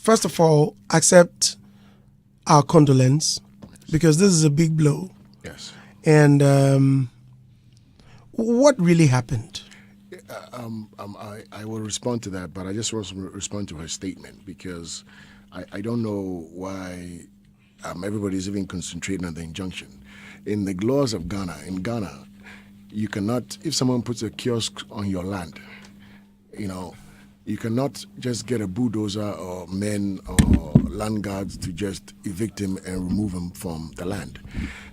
first of all, accept our condolence because this is a big blow. Yes. And what really happened? I will respond to that, but I just want to respond to her statement because I don't know why everybody's even concentrating on the injunction. In the laws of Ghana, you cannot, if someone puts a kiosk on your land, you cannot just get a bulldozer or men or land guards to just evict him and remove him from the land.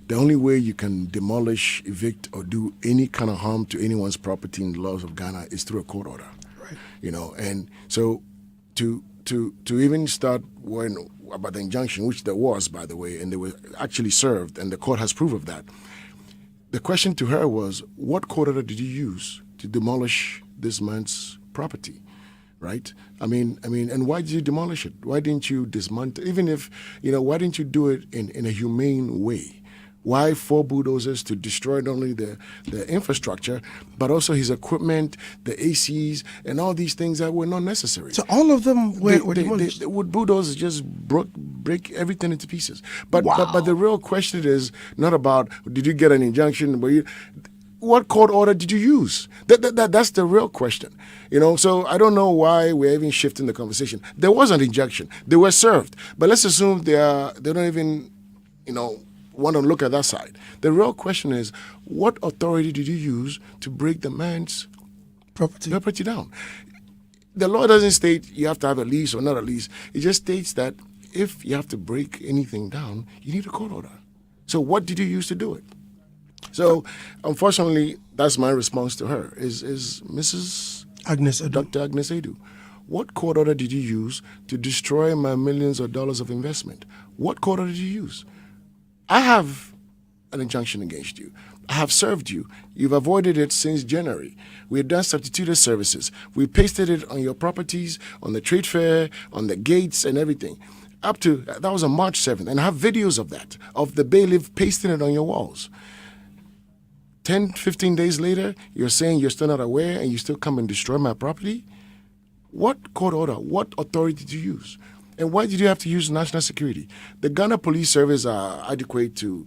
The only way you can demolish, evict, or do any kind of harm to anyone's property in the laws of Ghana is through a court order. Right. And so to even start worrying about the injunction, which there was, by the way, and they were actually served, and the court has proof of that. The question to her was, what court order did you use to demolish this man's property? Right? I mean, and why did you demolish it? Why didn't you dismantle? Even if, why didn't you do it in a humane way? Why 4 bulldozers to destroy not only the infrastructure, but also his equipment, the ACs, and all these things that were not necessary? So all of them were demolished? With bulldozers just break everything into pieces. But, wow. but the real question is not about, did you get an injunction? What court order did you use? That's the real question. So I don't know why we're even shifting the conversation. There was an injunction. They were served. But let's assume they don't even, want to look at that side. The real question is, what authority did you use to break the man's property down? The law doesn't state you have to have a lease or not a lease. It just states that if you have to break anything down, you need a court order. So what did you use to do it? So, unfortunately, that's my response to her, is Mrs. Agnes Adu. Dr. Agnes Adu. What court order did you use to destroy my millions of dollars of investment? What court order did you use? I have an injunction against you. I have served you. You've avoided it since January. We have done substituted services. We pasted it on your properties, on the trade fair, on the gates and everything. That was on March 7th. And I have videos of that, of the bailiff pasting it on your walls. 10, 15 days later, you're saying you're still not aware and you still come and destroy my property? What court order, what authority did you use? And why did you have to use national security? The Ghana Police Service are adequate to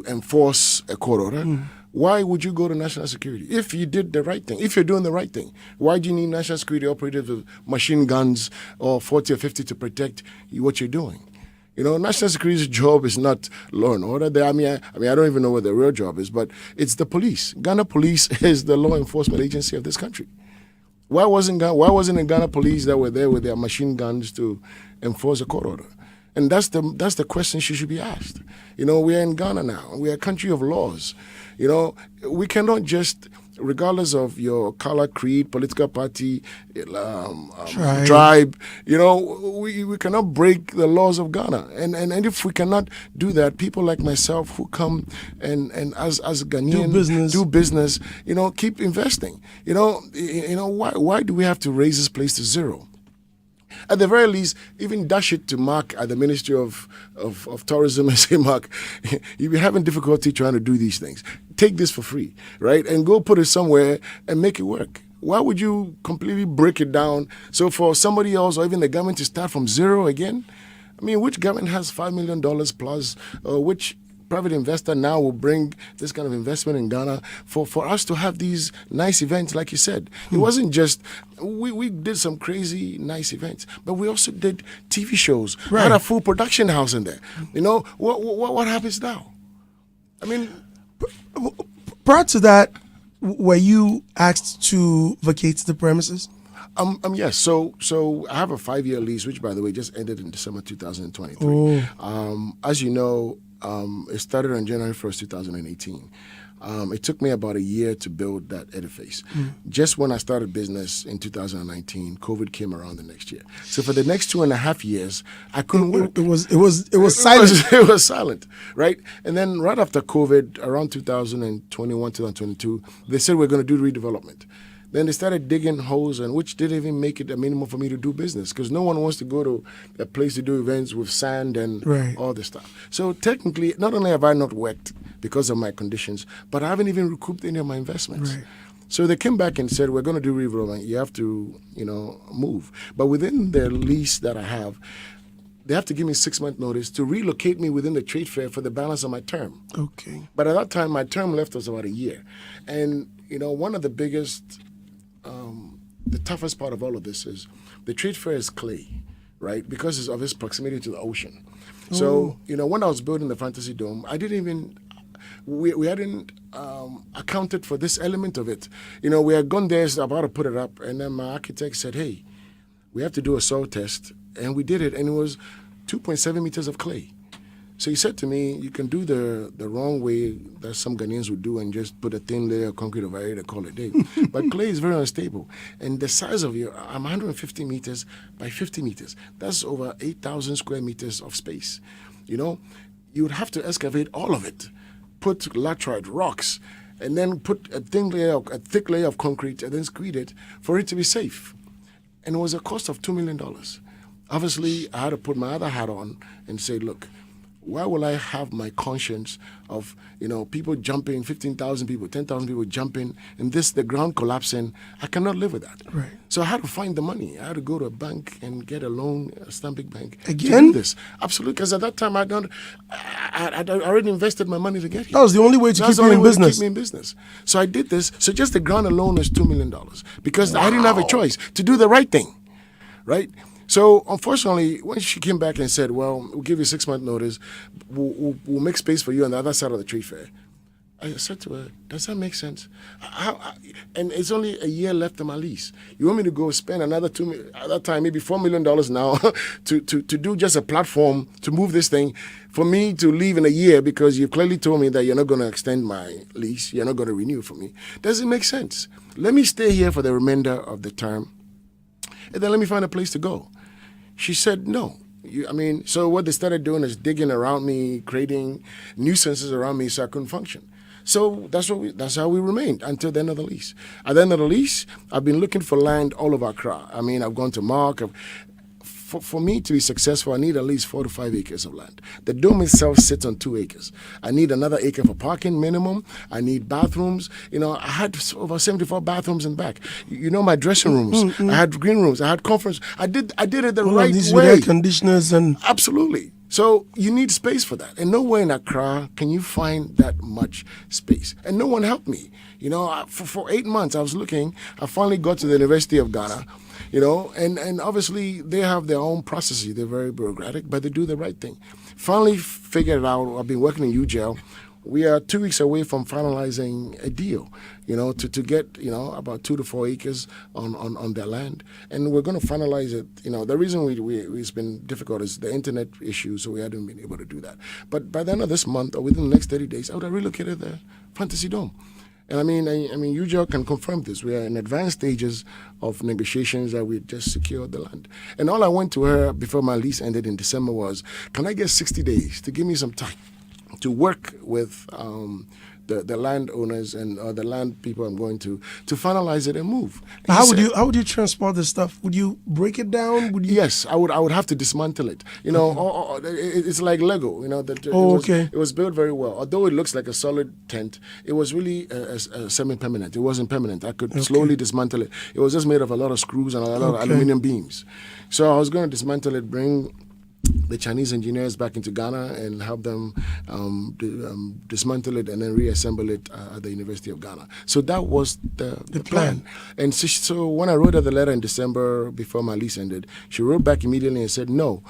enforce a court order. Why would you go to national security? If you did the right thing, if you're doing the right thing, why do you need national security operatives with machine guns or 40 or 50 to protect what you're doing? National security's job is not law and order. I don't even know what the real job is, but it's the police. Ghana Police is the law enforcement agency of this country. Why wasn't the Ghana Police that were there with their machine guns to enforce a court order? And that's the question she should be asked. We are in Ghana now. We are a country of laws. We cannot just, regardless of your color, creed, political party, tribe, we cannot break the laws of Ghana. And if we cannot do that, people like myself who come and as Ghanaians do business, keep investing. Why do we have to raise this place to zero? At the very least, even dash it to Mark at the Ministry of Tourism and say, Mark, you've been having difficulty trying to do these things. Take this for free, right? And go put it somewhere and make it work. Why would you completely break it down? So for somebody else or even the government to start from zero again? Which government has $5 million plus? Which private investor now will bring this kind of investment in Ghana for us to have these nice events, like you said? It wasn't just, we did some crazy nice events, but we also did TV shows. Right. Had a full production house in there. What happens now? Prior to that, were you asked to vacate the premises? Yes. So I have a 5-year lease, which, by the way, just ended in December 2023. As you know, it started on January 1st, 2018. It took me about a year to build that edifice. Just when I started business in 2019, COVID came around the next year. So for the next 2.5 years, I couldn't work. It was silent. It was silent, right? And then right after COVID, around 2021, 2022, they said we're going to do redevelopment. Then they started digging holes, and which didn't even make it a minimum for me to do business because no one wants to go to a place to do events with sand and all this stuff. So technically, not only have I not worked because of my conditions, but I haven't even recouped any of my investments. Right. So they came back and said, we're going to do redevelopment. You have to, move. But within the lease that I have, they have to give me 6-month notice to relocate me within the trade fair for the balance of my term. Okay. But at that time, my term left was about a year. And, one of the biggest, the toughest part of all of this is the trade fair is clay, right? Because of its proximity to the ocean. So, when I was building the Fantasy Dome, I didn't even, we hadn't accounted for this element of it. We had gone there, about to put it up, and then my architect said, hey, we have to do a soil test. And we did it, and it was 2.7 meters of clay. So he said to me, you can do the wrong way that some Ghanaians would do and just put a thin layer of concrete over it and call it a day. But clay is very unstable. And the size of I'm 150 meters by 50 meters. That's over 8,000 square meters of space. You would have to excavate all of it, put laterite rocks, and then put a thick layer of concrete and then screed it for it to be safe. And it was a cost of $2 million. Obviously, I had to put my other hat on and say, look, why will I have my conscience of, people jumping, 15,000 people, 10,000 people jumping, and the ground collapsing? I cannot live with that. Right. So I had to find the money. I had to go to a bank and get a loan, a Stanbic Bank. Again? To do this. Absolutely, because at that time I'd already invested my money to get here. That was the only way to keep you in business. To keep me in business. So I did this. So just the ground alone is $2 million because I didn't have a choice to do the right thing, right? So, unfortunately, when she came back and said, well, we'll give you 6-month notice, we'll make space for you on the other side of the trade fair, I said to her, does that make sense? And it's only a year left on my lease. You want me to go spend another at that time, maybe $4 million now to do just a platform to move this thing for me to leave in a year because you've clearly told me that you're not going to extend my lease, you're not going to renew for me. Does it make sense? Let me stay here for the remainder of the term, and then let me find a place to go. She said, no. So what they started doing is digging around me, creating nuisances around me so I couldn't function. So that's how we remained until the end of the lease. At the end of the lease, I've been looking for land all over Accra. I've gone to Mark. For me to be successful, I need at least 4 to 5 acres of land. The dome itself sits on 2 acres. I need another acre for parking minimum. I need bathrooms. I had over 74 bathrooms in the back. My dressing rooms. Mm-hmm. I had green rooms. I had conference. I did it the right these way. Air conditioners and absolutely. So you need space for that. And nowhere in Accra can you find that much space. And no one helped me. For 8 months I was looking. I finally got to the University of Ghana. And obviously they have their own processes. They're very bureaucratic, but they do the right thing. Finally figured it out. I've been working in UGL. We are 2 weeks away from finalizing a deal, to get, about 2 to 4 acres on their land. And we're going to finalize it. The reason it's been difficult is the internet issue, so we hadn't been able to do that. But by the end of this month or within the next 30 days, I would have relocated the Fantasy Dome. And UGL can confirm this. We are in advanced stages of negotiations that we just secured the land. And all I went to her before my lease ended in December was, can I get 60 days to give me some time to work with the landowners and the land people I'm going to finalize it and move. And how would you transport this stuff? Would you break it down? Yes, I would have to dismantle it. It's like Lego. It was built very well. Although it looks like a solid tent, it was really a semi-permanent. It wasn't permanent. I could slowly dismantle it. It was just made of a lot of screws and a lot of aluminum beams. So I was going to dismantle it, bring the Chinese engineers back into Ghana and help them dismantle it and then reassemble it at the University of Ghana. So that was the plan. And so when I wrote her the letter in December before my lease ended, she wrote back immediately and said, no,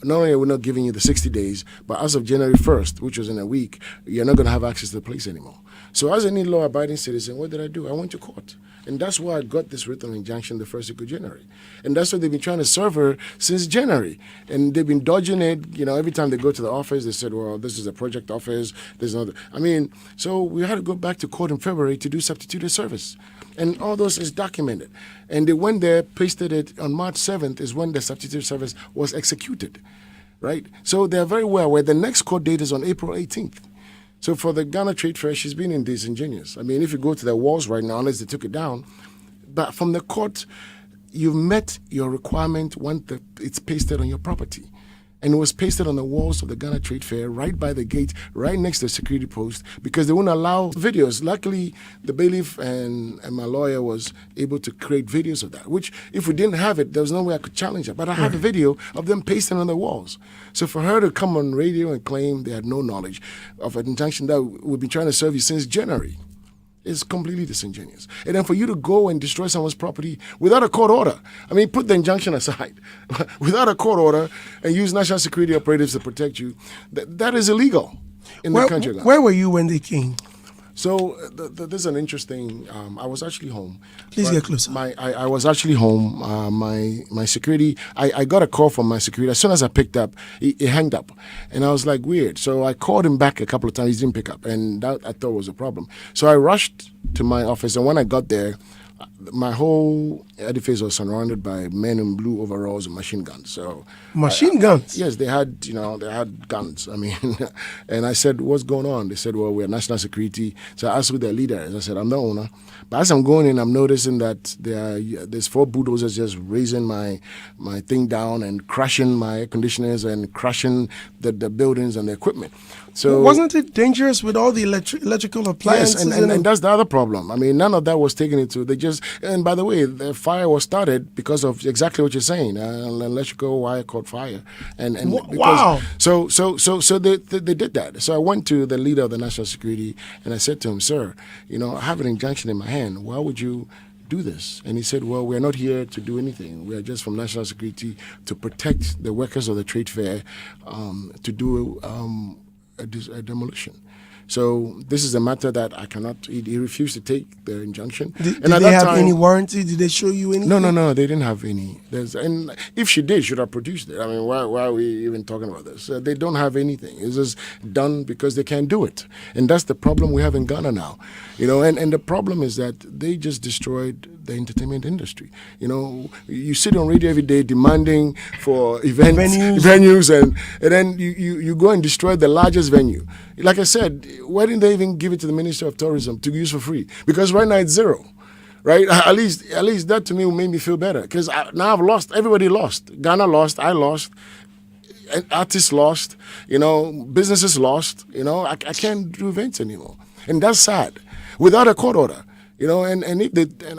not only are we not giving you the 60 days, but as of January 1st, which was in a week, you're not going to have access to the place anymore. So as any law-abiding citizen, what did I do? I went to court. And that's why I got this written injunction the first week of January. And that's what they've been trying to serve her since January. And they've been dodging it. Every time they go to the office, they said, well, this is a project office. There's another. So we had to go back to court in February to do substituted service. And all those is documented. And they went there, pasted it. On March 7th is when the substituted service was executed, right? So they're very well aware. The next court date is on April 18th. So for the Ghana Trade Fair, she's been in disingenuous. If you go to the walls right now, unless they took it down, but from the court, you've met your requirement once it's pasted on your property. And it was pasted on the walls of the Ghana Trade Fair, right by the gate, right next to the security post, because they wouldn't allow videos. Luckily, the bailiff and my lawyer was able to create videos of that, which if we didn't have it, there was no way I could challenge it. But I have a video of them pasting on the walls. So for her to come on radio and claim they had no knowledge of an injunction that we've been trying to serve you since January, is completely disingenuous. And then for you to go and destroy someone's property without a court order, I mean, put the injunction aside, without a court order and use national security operatives to protect you, that is illegal in the country. Where were you when they came? So this is an interesting. I was actually home. Please get closer. I was actually home. My security. I got a call from my security. As soon as I picked up, he hanged up, and I was like, weird. So I called him back a couple of times. He didn't pick up, and that I thought was a problem. So I rushed to my office, and when I got there, my whole edifice was surrounded by men in blue overalls and machine guns. So machine guns? Yes, they had guns. I mean, and I said, "What's going on?" They said, "Well, we're national security." So I asked who their leader is. I said, "I'm the owner." But as I'm going in, I'm noticing that there's 4 bulldozers just raising my thing down and crashing my air conditioners and crashing the buildings and the equipment. So wasn't it dangerous with all the electrical appliances? Yes, and that's the other problem. I mean, none of that was taken into. And by the way, the fire was started because of exactly what you're saying, an electrical wire caught fire, and wow. So they did that. So I went to the leader of the national security and I said to him, "Sir, I have an injunction in my hand. Why would you do this?" And he said, "Well, we're not here to do anything. We are just from national security to protect the workers of the trade fair, to do a demolition." So this is a matter that I cannot. He refused to take the injunction. Did they have any warranty? Did they show you anything? No, they didn't have any. And if she did, she should have produced it. I mean, why are we even talking about this? They don't have anything. It's just done because they can't do it, and that's the problem we have in Ghana now. And the problem is that they just destroyed the entertainment industry. You sit on radio every day demanding for venues, and then you go and destroy the largest venue. Like I said, why didn't they even give it to the Ministry of Tourism to use for free? Because right now it's zero. Right? At least that to me made me feel better. Because now I've lost. Everybody lost. Ghana lost. I lost. Artists lost. Businesses lost. I can't do events anymore. And that's sad. Without a court order. And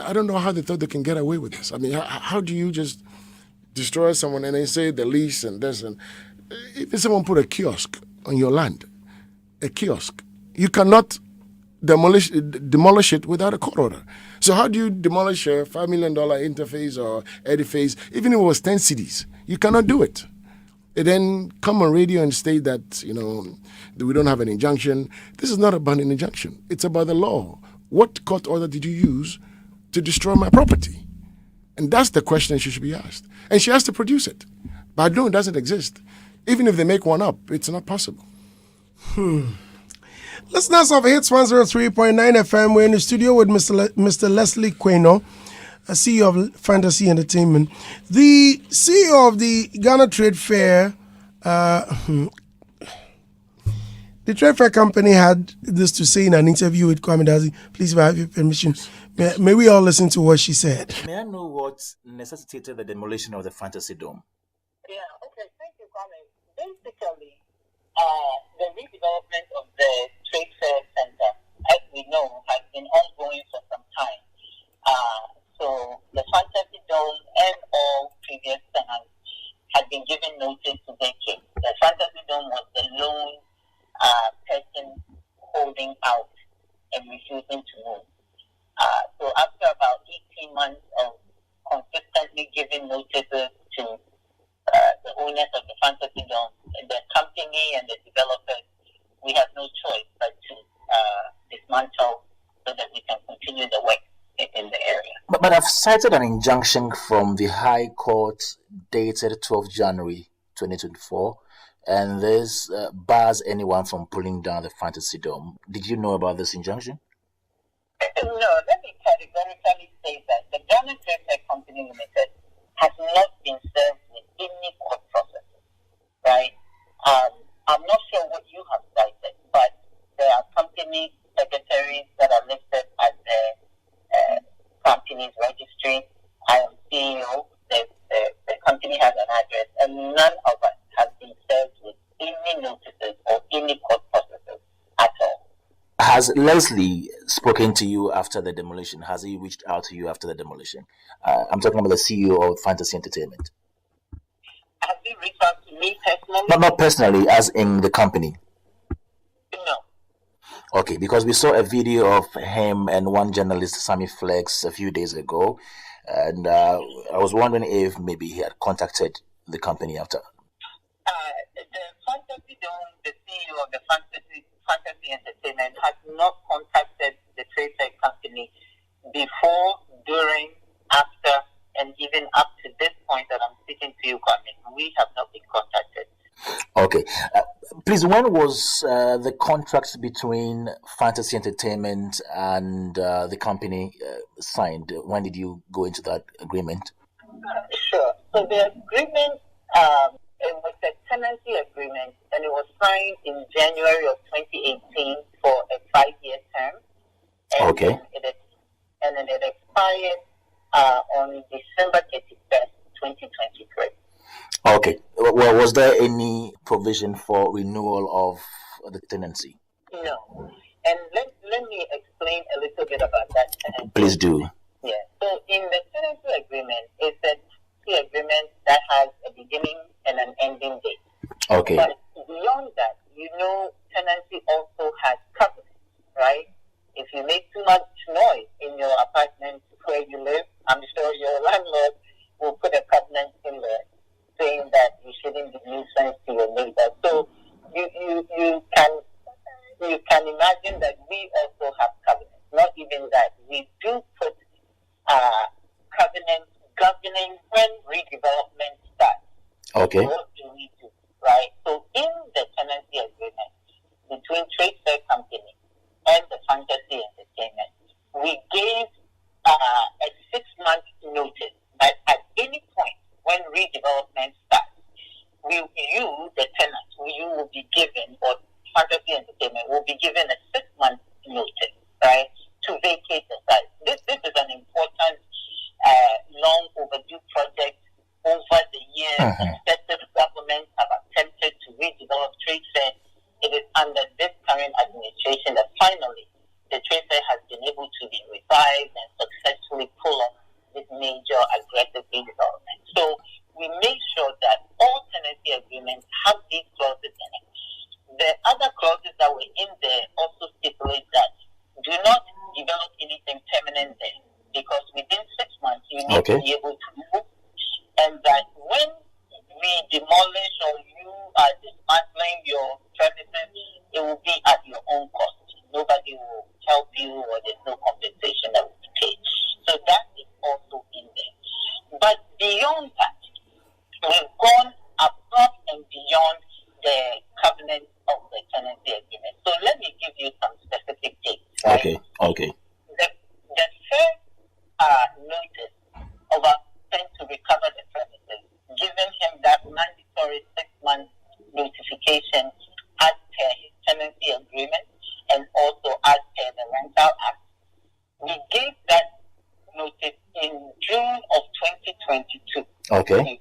I don't know how they thought they can get away with this. I mean, how do you just destroy someone and they say the lease and this? And if someone put a kiosk on your land, a kiosk, you cannot demolish it without a court order. So how do you demolish a $5 million interface or edifice, even if it was 10 cities? You cannot do it. And then come on radio and state that, that we don't have an injunction. This is not about an injunction. It's about the law. What court order did you use to destroy my property? And that's the question she should be asked. And she has to produce it. But no, it doesn't exist. Even if they make one up, it's not possible. Listeners of Hits 103.9 FM, we're in the studio with Mr. Leslie Quaino, CEO of Fantasy Entertainment. The CEO of the Ghana Trade Fair, the Trade Fair Company had this to say in an interview with Kwame Dazi. Please, if I have your permission, may we all listen to what she said. May I know what necessitated the demolition of the Fantasy Dome? Yeah, okay, thank you, Kwame. Basically, the redevelopment of the Trade Fair Center, as we know, has been ongoing for some time. So the Fantasy Dome and all previous tenants had been given notice to vacate. The Fantasy Dome was the lone person holding out and refusing to move. So after about 18 months of consistently giving notices to the owners of the Fantasy Dome, the company and the developers, we have no choice but to dismantle so that we can continue the work in the area. But I've cited an injunction from the High Court dated 12 January 2024, and this bars anyone from pulling down the Fantasy Dome. Did you know about this injunction? No, let me categorically say that the Ghana Trade Fair Company Limited has not been served with any court process, right? I'm not sure what you have cited, but there are company secretaries that are listed at the company's registry. I am CEO. The company has an address, and none of us have been Has Leslie spoken to you after the demolition? Has he reached out to you after the demolition? I'm talking about the CEO of Fantasy Entertainment. Has he reached out to me personally? Not personally, as in the company. No. Okay, because we saw a video of him and one journalist, Sammy Flex, a few days ago, and I was wondering if maybe he had contacted the company after. The Fantasy Dome, the CEO of the Fantasy Entertainment, has not contacted the trade tech company before, during, after, and even up to this point that I'm speaking to you, Kwame. We have not been contacted. Okay. Please, when was the contract between Fantasy Entertainment and the company signed? When did you go into that agreement? Sure. So the agreement, it was a tenancy agreement, and it was signed in January of 2018 for a 5-year term. And Okay. then it expired on December 31st, 2023. Okay. Well, was there any provision for renewal of the tenancy? No. And let me explain a little bit about that tenancy. Please do. Yeah. So in the tenancy agreement, it's a tenancy agreement that has a beginning and an ending date. Okay. But beyond that, tenancy also has covenants, right? If you make too much noise in your apartment where you live, I'm sure your landlord will put a covenant in there saying that you shouldn't be nuisance to your neighbor. So you can imagine that we also have covenants. Not even that, we do put covenants governing when redevelopment starts. Okay. What do we do, right? So in the tenancy agreement between Trade Fair Company and the Fantasy Entertainment, we gave a 6-month notice that at any point when redevelopment starts, you, the tenant, you will be given, or Fantasy Entertainment will be given a 6-month notice, right, to vacate the site. This is an important, long overdue project. Over the years, successive governments have attempted to redevelop Trade Fair. It is under this current administration that finally the Trade Fair has been able to be revived and successfully pull off this major aggressive redevelopment. So we make sure that all tenancy agreements have these clauses in it. The other clauses that were in there also stipulate that do not develop anything permanent there, because within 6 months you need to be able to move, and that when we demolish or you are dismantling your premises, it will be at your own cost. Nobody will help you, or there's no compensation that will be paid. So that is also in there. But beyond that, we've gone above and beyond the covenant of the tenancy agreement. So let me give you some specific dates. Right? Okay. The first notice of our intent to recover the premises, giving him that mandatory 6-month notification as per his tenancy agreement and also as per the Rental Act. We gave that notice in June of 2022. Okay.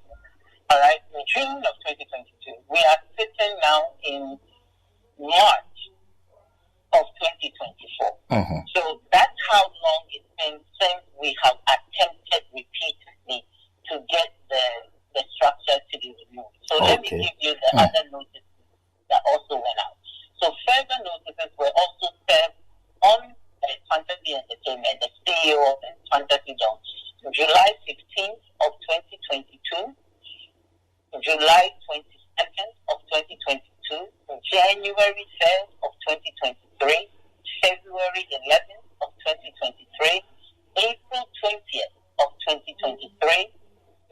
All right, in June of 2022. We are sitting now in March of 2024. So that's how long it's been since we have attempted repeatedly to get the structure to be removed. So let me give you the other notices that also went out. So further notices were also served on the Fantasy Entertainment, the CEO of the Fantasy Dome, July 15th of 2022, July 22nd of 2022, January 3rd of 2023, February 11th of 2023, April 20th of 2023,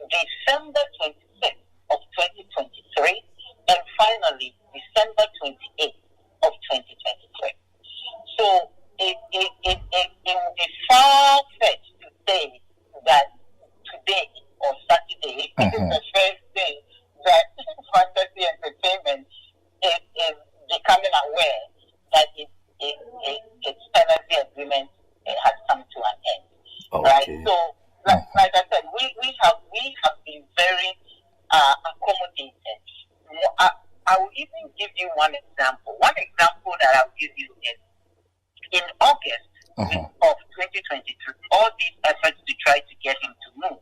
December 26th of 2023, and finally December 28th of 2023. So it would be far-fetched to say that today or Saturday is the first day that Fantasy Entertainment is becoming aware that its tenancy agreement has come to an end. Right? So, like I said, we have been very accommodated. I will even give you one example. One example that I'll give you is In August of 2023, all these efforts to try to get him to move,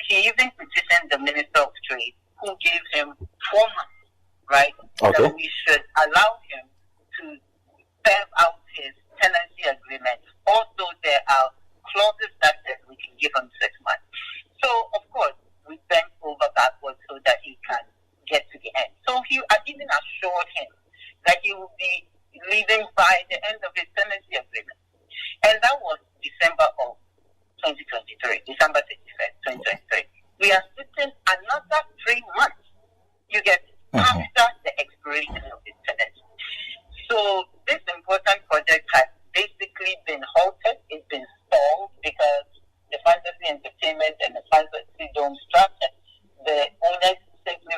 he even petitioned the Minister of Trade, who gave him 4 months, right? Okay. That we should allow him to serve out his tenancy agreement. Also, there are clauses that says we can give him 6 months. So, of course, we bent over backwards so that he can get to the end. So I even assured him that he will be leaving by the end of his tenancy agreement. And that was December of 2023, December 31st, 2023. We are sitting another 3 months, you get, after the expiration of his tenancy. So this important project has basically been halted. It's been stalled because the fantasy entertainment and the fantasy dome structure, the owners simply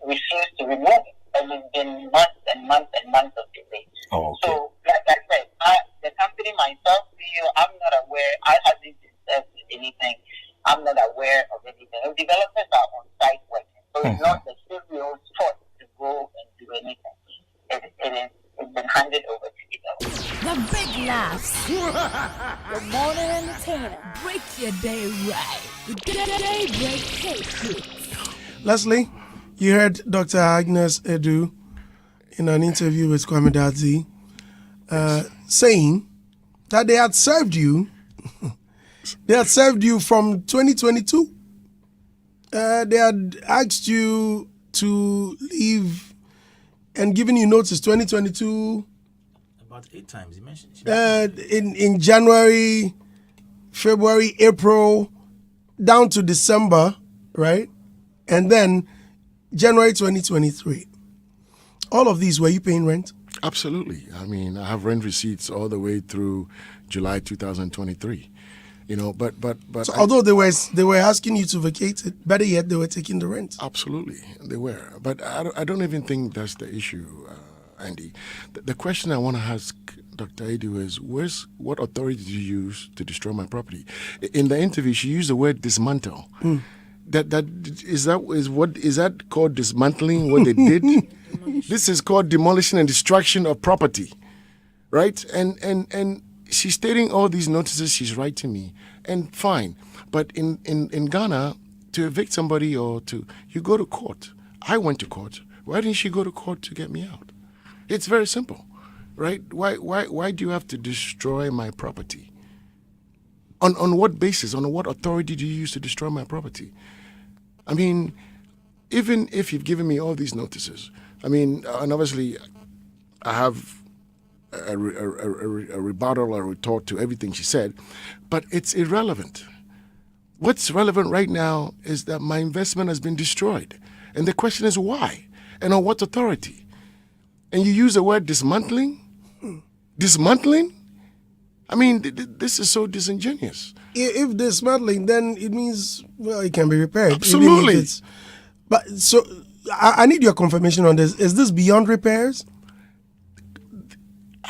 refused to remove it. And it's been months and months and months of delay. Oh, okay. So, like I said, the company myself, CEO, I'm not aware. I haven't been served with anything. I'm not aware of anything. The developers are on site working. So it's not the CEO's fault to go and do anything. It's been handed over to developers. The big laughs. Good morning entertainment. Break your day right. The Daybreak Hits. Leslie, you heard Dr. Agnes Adu in an interview with Kwame Dadzi saying that they had served you. They had served you from 2022. They had asked you to leave and given you notice 2022. About 8 times, he mentioned. In January, February, April, down to December, right? And then January 2023. All of these, were you paying rent? Absolutely. I mean, I have rent receipts all the way through July 2023. You know, but So although they were asking you to vacate it, better yet, they were taking the rent. Absolutely, they were. But I don't even think that's the issue, Andy. The question I want to ask Dr. Adu is, what authority did you use to destroy my property? In the interview, she used the word dismantle. Is that called dismantling what they did? This is called demolition and destruction of property, right? And she's stating all these notices she's writing me, and fine. But in Ghana, to evict somebody you go to court. I went to court. Why didn't she go to court to get me out? It's very simple, right? Why do you have to destroy my property? On what basis? On what authority do you use to destroy my property? I mean, even if you've given me all these notices, I mean, and obviously I have a rebuttal or retort to everything she said, but it's irrelevant. What's relevant right now is that my investment has been destroyed. And the question is why? And on what authority? And you use the word dismantling? Dismantling? I mean, this is so disingenuous. If dismantling, then it means, well, it can be repaired. Absolutely. But so I need your confirmation on this. Is this beyond repairs?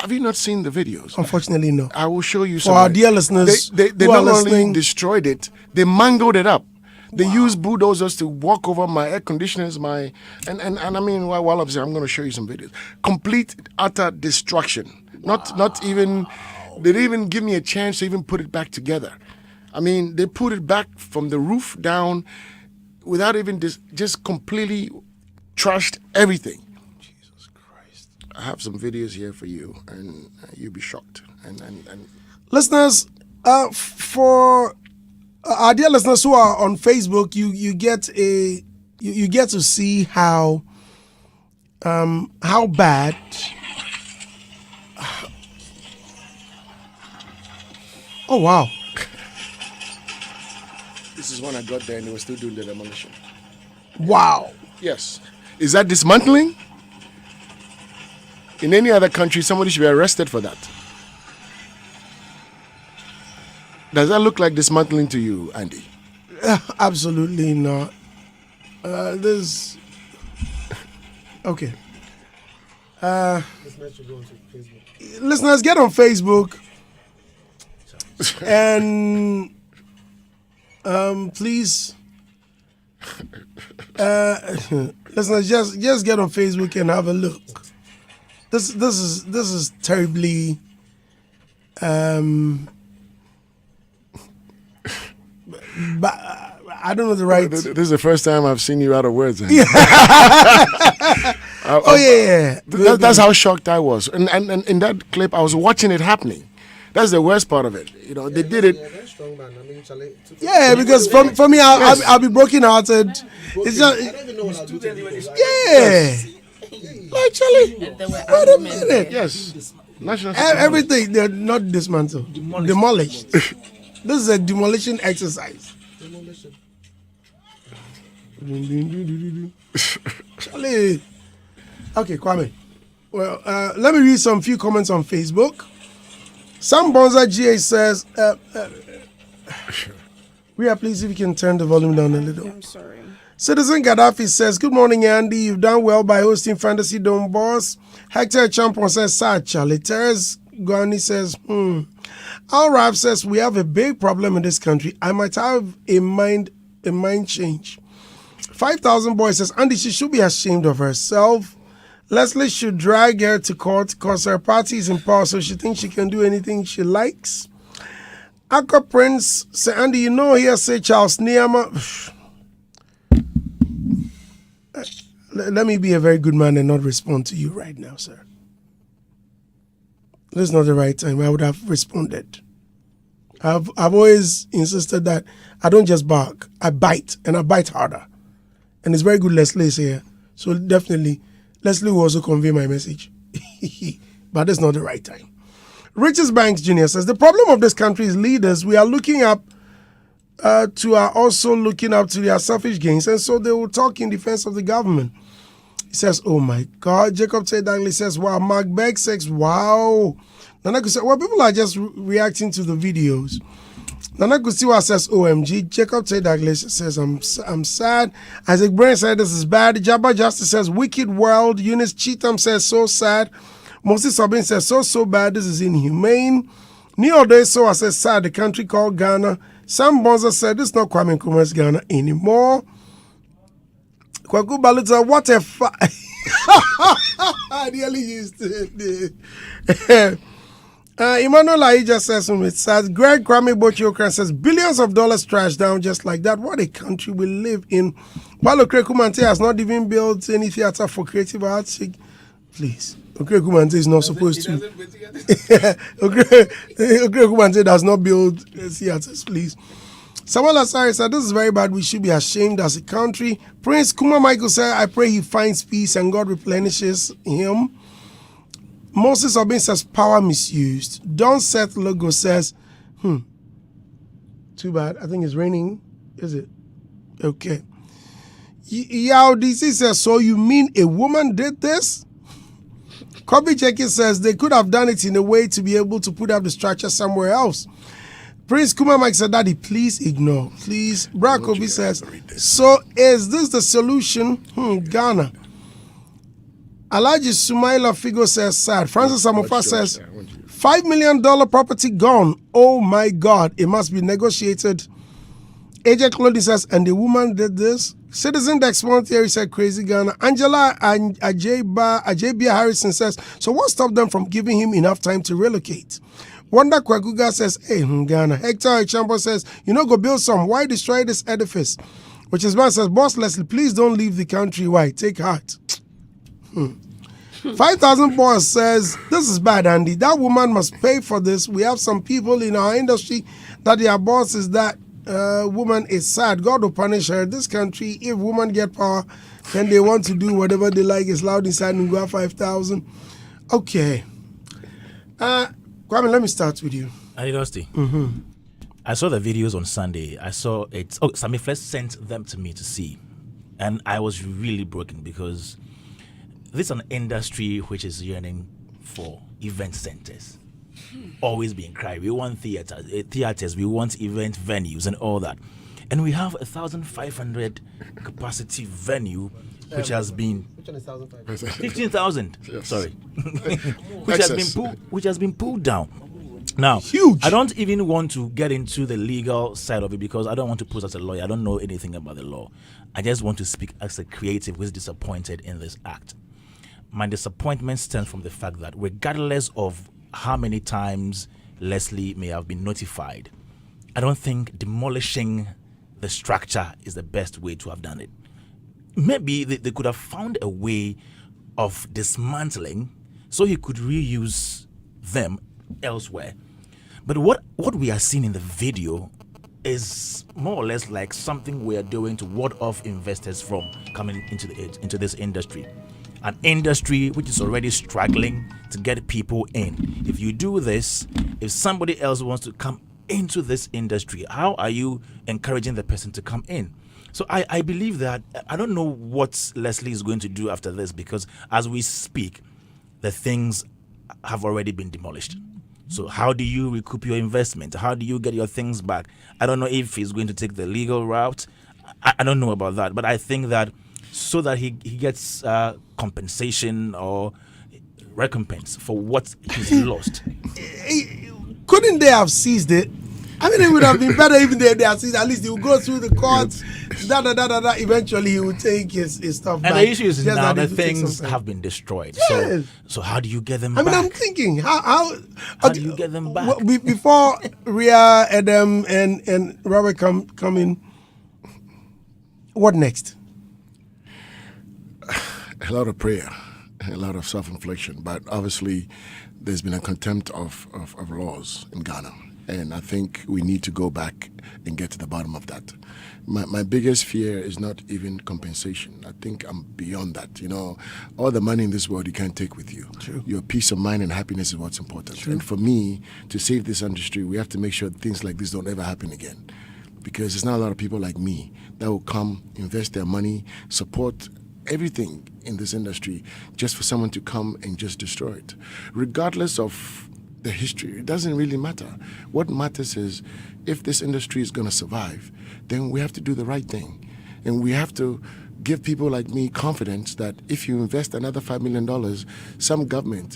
Have you not seen the videos? Unfortunately, no. I will show you For some. our dear listeners, they who are not only listening, destroyed it, they mangled it up. They used bulldozers to walk over my air conditioners, and I mean, while I'm saying, I'm going to show you some videos. Complete, utter destruction. Not even, they didn't even give me a chance to even put it back together. I mean, they put it back from the roof down without even just completely trashed everything. Jesus Christ. I have some videos here for you, and you'll be shocked. And Listeners, for our dear listeners who are on Facebook, you get to see how bad. Oh wow! this is when I got there, and they were still doing the demolition. Wow! Yes. Is that dismantling? In any other country, somebody should be arrested for that. Does that look like dismantling to you, Andy? Absolutely not. This. Okay. Listeners, get on Facebook and please, listeners, just get on Facebook and have a look. this is terribly but I don't know the right. This is the first time I've seen you out of words. Yeah. Yeah. That's how shocked I was. And in that clip, I was watching it happening. That's the worst part of it. They did it. Yeah, because for me, I'll be brokenhearted. It's just, yeah. Like Charlie, wait a minute. Yes. National Everything, they're not dismantled, demolished. This is a demolition exercise. Charlie. Okay, Kwame. Well, let me read some few comments on Facebook. Sam Bonza GA says, Ria, please, if you can turn the volume down a little. I'm sorry. Citizen Gaddafi says, good morning, Andy. You've done well by hosting Fantasy Dome Boss. Hector Champon says, sad, Charlie. Teres Guani says, Al Rap says, we have a big problem in this country. I might have a mind change. 5,000 Boys says, Andy, she should be ashamed of herself. Leslie should drag her to court because her party is in power, so she thinks she can do anything she likes. Aqua Prince say, Andy, you know here say Charles Niama. Let me be a very good man and not respond to you right now, sir. This is not the right time. I would have responded. I've always insisted that I don't just bark. I bite, and I bite harder. And it's very good Leslie is here. So definitely, Leslie will also convey my message. But it's not the right time. Richard Banks Jr. says, the problem of this country is leaders. We are looking up also looking up to their selfish gains. And so they will talk in defense of the government. He says, oh my God. Jacob Tate Dagley says, wow. Mark Beck says, wow. Nana Kusiwa, well, people are just reacting to the videos. Nana Kusiwa says, OMG. Jacob Tate Dagley says, I'm sad. Isaac Brain said, this is bad. Jabba Justice says, wicked world. Eunice Cheatham says, so sad. Moses Sabin says, so bad. This is inhumane. Neo Deso says, sad. The country called Ghana. Sam Bonza said, this is not Kwame Nkrumah's Ghana anymore. Kwaku Balita, what a I nearly used it. Emmanuel Aija says, it says, Greg Kwame Bochiokran says, billions of dollars trashed down just like that. What a country we live in. While Okre Kumante has not even built any theater for creative arts. Please. Okre Kumante is not supposed to. Okre Kumante does not build theaters, please. Samuel Asari said, this is very bad. We should be ashamed as a country. Prince Kuma Michael said, I pray he finds peace and God replenishes him. Moses Obin says, power misused. Don Seth Logo says, too bad. I think it's raining. Is it? Okay. Yao DC says, so you mean a woman did this? Kobe Jenkins says, they could have done it in a way to be able to put up the structure somewhere else. Prince Kuma Mike said, Daddy, please ignore. Please. Barack Obi says, so is this the solution? Ghana. Alaji Sumaila Figo says, sad. Francis Amofa says, $5 million property gone. Oh my God. It must be negotiated. AJ Clothing says, and the woman did this. Citizen Dex Montieri said, crazy Ghana. Angela and Ajay Harrison says, so what stopped them from giving him enough time to relocate? Wanda Kwaguga says, hey, Ghana. Hector Echampo says, go build some. Why destroy this edifice? Which is man says, Boss Leslie, please don't leave the country. Why? Take heart. 5,000 Boss says, this is bad, Andy. That woman must pay for this. We have some people in our industry that their boss is that woman is sad. God will punish her. This country, if women get power, then they want to do whatever they like. It's loud inside Ngwa 5,000. Okay. Kwame, let me start with you. Dusty. I saw the videos on Sunday. I saw it. Oh, Sammy first sent them to me to see. And I was really broken because this is an industry which is yearning for event centers. Always being cried. We want theaters, we want event venues and all that. And we have 1,500 capacity venue which has been 15,000. Yes. Sorry. which has been pulled down. Now, huge. I don't even want to get into the legal side of it because I don't want to pose as a lawyer. I don't know anything about the law. I just want to speak as a creative who is disappointed in this act. my disappointment stems from the fact that regardless of how many times Leslie may have been notified, I don't think demolishing the structure is the best way to have done it. Maybe they could have found a way of dismantling so he could reuse them elsewhere. But what we are seeing in the video is more or less like something we are doing to ward off investors from coming into this industry. An industry which is already struggling to get people in. If you do this, if somebody else wants to come into this industry, how are you encouraging the person to come in? So I believe that, I don't know what Leslie is going to do after this, because as we speak, the things have already been demolished. So how do you recoup your investment? How do you get your things back? I don't know if he's going to take the legal route. I don't know about that. But I think that so that he gets compensation or recompense for what he's lost. Couldn't they have seized it? I mean, it would have been better even if they had seized. At least he would go through the courts. Eventually, he would take his stuff back. And the issue is Just now that the it would take things some time. have been destroyed. Yes. So how do you get them I back? mean, I'm thinking, how do you get them back? Before Ria, Adam, and Robert come in, what next? A lot of prayer, a lot of self-infliction, but obviously there's been a contempt of laws in Ghana, and I think we need to go back and get to the bottom of that. My biggest fear is not even compensation. I think I'm beyond that. You know, all the money in this world you can't take with you. True. Your peace of mind and happiness is what's important. True. And for me, to save this industry, we have to make sure things like this don't ever happen again, because there's not a lot of people like me that will come, invest their money, support everything in this industry just for someone to come and just destroy it. Regardless of the history, it doesn't really matter. What matters is if this industry is going to survive, then we have to do the right thing. And we have to give people like me confidence that if you invest another $5 million, some government